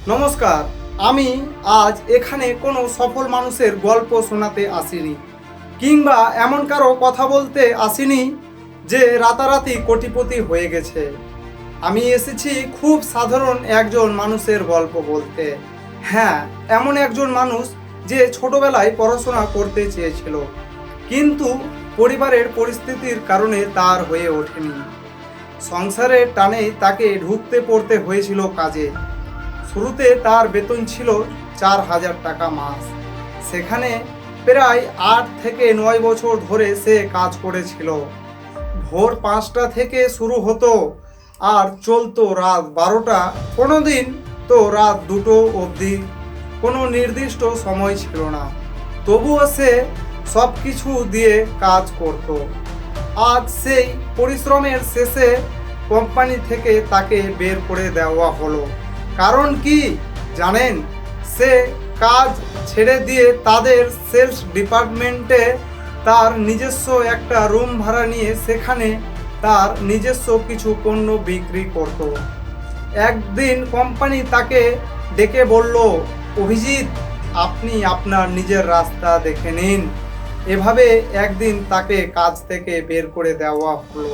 নমস্কার। আমি আজ এখানে কোনো সফল মানুষের গল্প শোনাতে আসিনি, কিংবা এমন কারো কথা বলতে আসিনি যে রাতারাতি কোটিপতি হয়ে গেছে। আমি এসেছি খুব সাধারণ একজন মানুষের গল্প বলতে। হ্যাঁ, এমন একজন মানুষ যে ছোটবেলায় পড়াশোনা করতে চেয়েছিল, কিন্তু পরিবারের পরিস্থিতির কারণে তার হয়ে ওঠেনি। সংসারের টানে তাকে ঢুকতে পড়তে হয়েছিল কাজে। শুরুতে তার বেতন ছিল 4,000 টাকা মাস। সেখানে প্রায় 8 থেকে 9 বছর ধরে সে কাজ করেছিল। ভোর 5টা থেকে শুরু হতো আর চলতো রাত 12টা, কোনো দিন তো রাত 2টো অবধি। কোনো নির্দিষ্ট সময় ছিল না, তবুও সে সব কিছু দিয়ে কাজ করত। আজ সেই পরিশ্রমের শেষে কোম্পানি থেকে তাকে বের করে দেওয়া হলো। কারণ কি জানেন? সে কাজ ছেড়ে দিয়ে তাদের সেলস ডিপার্টমেন্টে তার নিজস্ব একটা রুম ভাড়া নিয়ে সেখানে তার নিজস্ব কিছু পণ্য বিক্রি করত। একদিন কোম্পানি তাকে ডেকে বলল, অভিজিৎ, আপনি আপনার নিজের রাস্তা দেখে নিন। এভাবে একদিন তাকে কাজ থেকে বের করে দেওয়া হলো।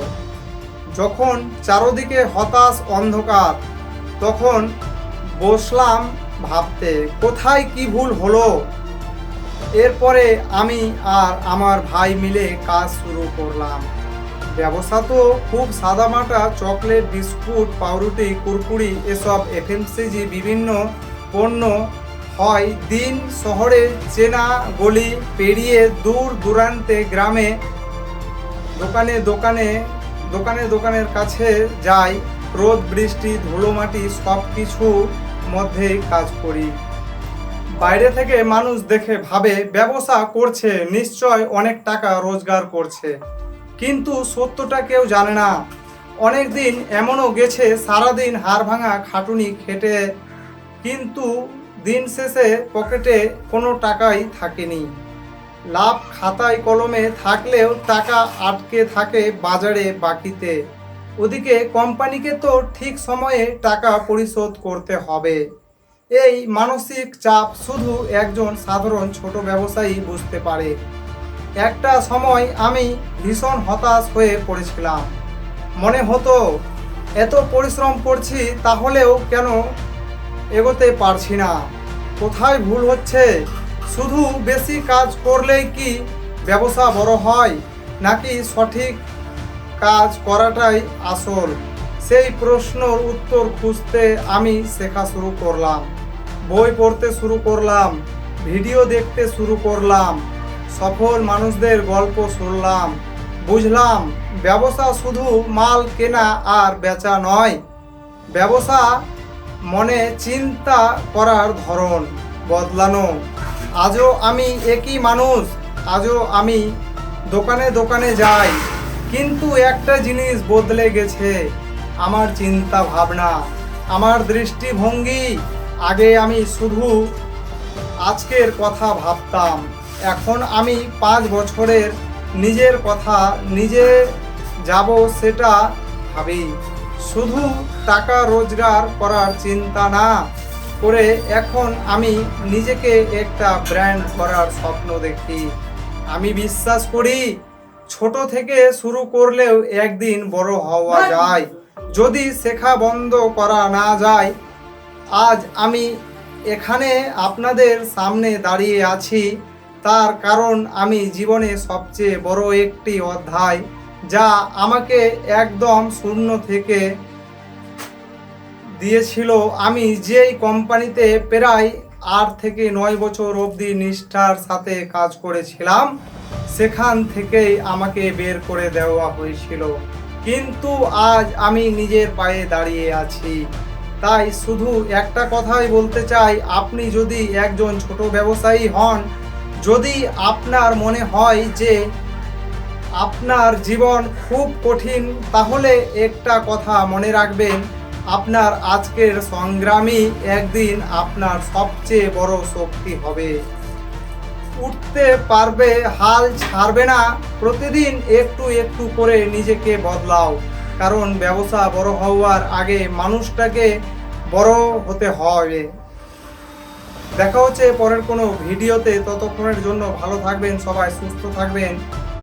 যখন চারদিকে হতাশ অন্ধকার, তখন বসলাম ভাবতে, কোথায় কি ভুল হলো। এরপরে আমি আর আমার ভাই মিলে কাজ শুরু করলাম। ব্যবসা তো খুব সাদামাটা, চকলেট, বিস্কুট, পাউরুটি, কুরকুরি, এসব এফএমসিজি বিভিন্ন পণ্য হয়। দিন শহরে চেনা গলি পেরিয়ে দূর দূরান্তে গ্রামে দোকানে দোকানে দোকানের কাছে যাই। রোদ বৃষ্টি ধুলো মাটি সব কিছু মধ্যেই কাজ করি। বাইরে থেকে মানুষ দেখে ভাবে ব্যবসা করছে, নিশ্চয় অনেক টাকা রোজগার করছে, কিন্তু সত্যটা কেউ জানে না। অনেক দিন এমনও গেছে সারাদিন হাড় ভাঙা খাটুনি খেটে, কিন্তু দিন শেষে পকেটে কোনো টাকাই থাকেনি। লাভ খাতায় কলমে থাকলেও টাকা আটকে থাকে বাজারে বাকিতে। ওদিকে কোম্পানিকে তো ঠিক সময়ে টাকা পরিশোধ করতে হবে। এই মানসিক চাপ শুধু একজন সাধারণ ছোট ব্যবসায়ী বুঝতে পারে। একটা সময় আমি ভীষণ হতাশ হয়ে পড়েছিলাম। মনে হতো, এত পরিশ্রম করছি, তাহলেও কেন এগোতে পারছি না? কোথায় ভুল হচ্ছে? শুধু বেশি কাজ করলেই কি ব্যবসা বড় হয়, নাকি সঠিক কাজ করাটাই আসল? সেই প্রশ্নের উত্তর খুঁজতে আমি শেখা শুরু করলাম, বই পড়তে শুরু করলাম, ভিডিও দেখতে শুরু করলাম, সফল মানুষদের গল্প শুনলাম। বুঝলাম, ব্যবসা শুধু মাল কেনা আর বেচা নয়। ব্যবসা মনে চিন্তা করার ধরন বদলানো। আজও আমি একই মানুষ, আজও আমি দোকানে দোকানে যাই, কিন্তু একটা জিনিস বদলে গেছে, আমার চিন্তা ভাবনা, আমার দৃষ্টিভঙ্গি। আগে আমি শুধু আজকের কথা ভাবতাম, এখন আমি 5 বছরের নিজের কথা নিজে যাব সেটা ভাবি। শুধু টাকা রোজগার করার চিন্তা না করে এখন আমি নিজেকে একটা ব্র্যান্ড করার স্বপ্ন দেখি। আমি বিশ্বাস করি, ছোট থেকে শুরু করলেও একদিন বড় হওয়া যায়, যদি শেখা বন্ধ করা না যায়। আজ আমি এখানে আপনাদের সামনে দাঁড়িয়ে আছি, তার কারণ আমি জীবনে সবচেয়ে বড় একটি অধ্যায়, যা আমাকে একদম শূন্য থেকে দিয়েছিল। আমি যেই কোম্পানিতে প্রায় 8 থেকে 9 বছর অবধি নিষ্ঠার সাথে কাজ করেছিলাম, সেখান থেকেই আমাকে বের করে দেওয়া হয়েছিল। কিন্তু আজ আমি নিজের পায়ে দাঁড়িয়ে আছি। তাই শুধু একটা কথাই বলতে চাই, আপনি যদি একজন ছোট ব্যবসায়ী হন, যদি আপনার মনে হয় যে আপনার জীবন খুব কঠিন, তাহলে একটা কথা মনে রাখবেন, আপনার আজকের সংগ্রামই একদিন আপনার সবচেয়ে বড় শক্তি হবে। উঠতে পারবে, হাল ছাড়বে না। প্রতিদিন একটু একটু করে নিজেকে বদলাও, কারণ ব্যবসা বড় হওয়ার আগে মানুষটাকে বড় হতে হবে। দেখা হচ্ছে পরের কোনো ভিডিওতে, ততক্ষণের জন্য ভালো থাকবেন সবাই, সুস্থ থাকবেন।